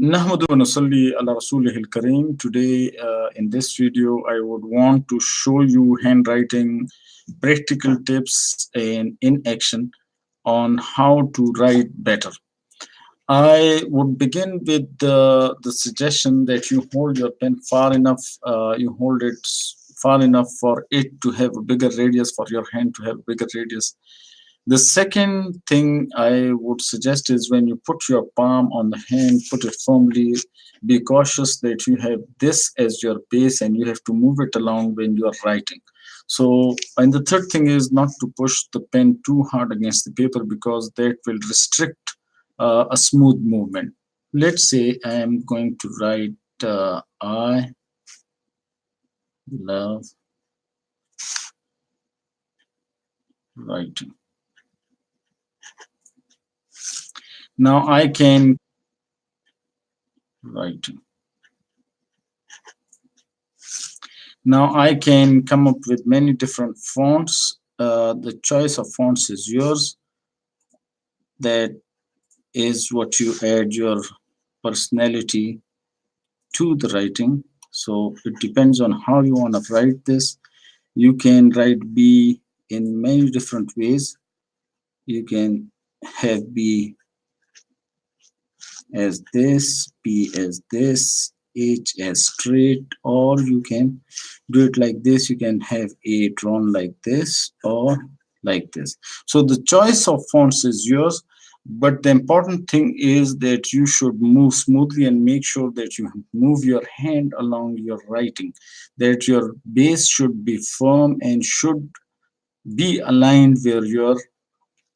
Nahmadu wa nusalli ala Rasulihil Kareem. Today, in this video, I would want to show you handwriting practical tips in action on how to write better. I would begin with the suggestion that you hold your pen far enough, you hold it far enough for it to have a bigger radius, for your hand to have a bigger radius. The second thing I would suggest is when you put your palm on the hand, put it firmly. Be cautious that you have this as your base and you have to move it along when you are writing. So, and the third thing is not to push the pen too hard against the paper because that will restrict a smooth movement. Let's say I am going to write I love writing. Now I can writing. Now I can come up with many different fonts. The choice of fonts is yours. That is what you add your personality to the writing. So it depends on how you want to write this. You can write B in many different ways. You can have B as this, P as this, H as straight, or you can do it like this. You can have A drawn like this or like this. So the choice of fonts is yours, but the important thing is that you should move smoothly and make sure that you move your hand along your writing, that your base should be firm and should be aligned where your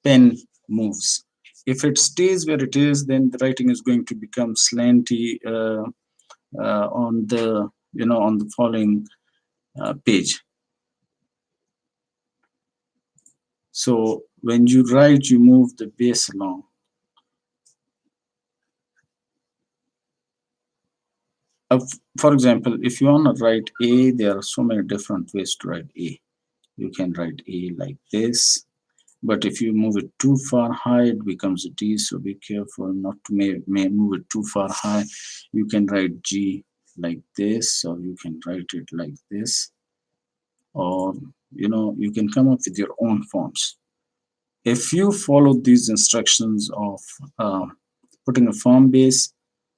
pen moves. If it stays where it is, then the writing is going to become slanty on the on the following page. So when you write, you move the base along. For example, if you want to write A, there are so many different ways to write A. You can write A like this, but if you move it too far high, it becomes a D. So be careful not to may move it too far high. You can write G like this, or you can write it like this, or you can come up with your own fonts. If you follow these instructions of putting a firm base,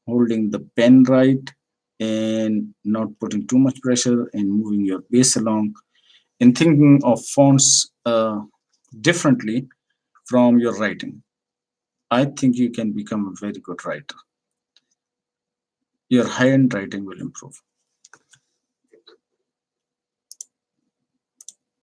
holding the pen right, and not putting too much pressure and moving your base along, and thinking of fonts differently from your writing, I think you can become a very good writer. Your handwriting will improve.